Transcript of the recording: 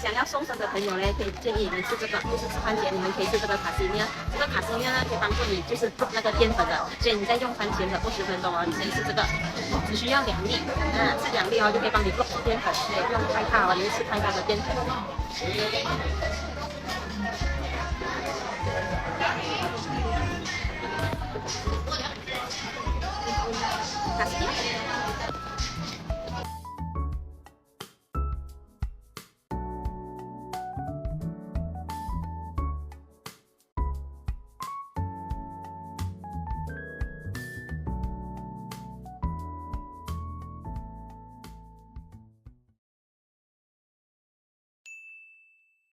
想要瘦身的朋友呢，可以建议你们吃这个，就是吃番茄，你们可以吃这个卡西米尔。这个卡西米尔呢，可以帮助你就是那个淀粉的，所以你在用番茄的20分钟哦，你先吃这个，只需要2粒，吃2粒哦，就可以帮你block淀粉，对，不用太怕哦，你会吃太多的淀粉。卡西米尔。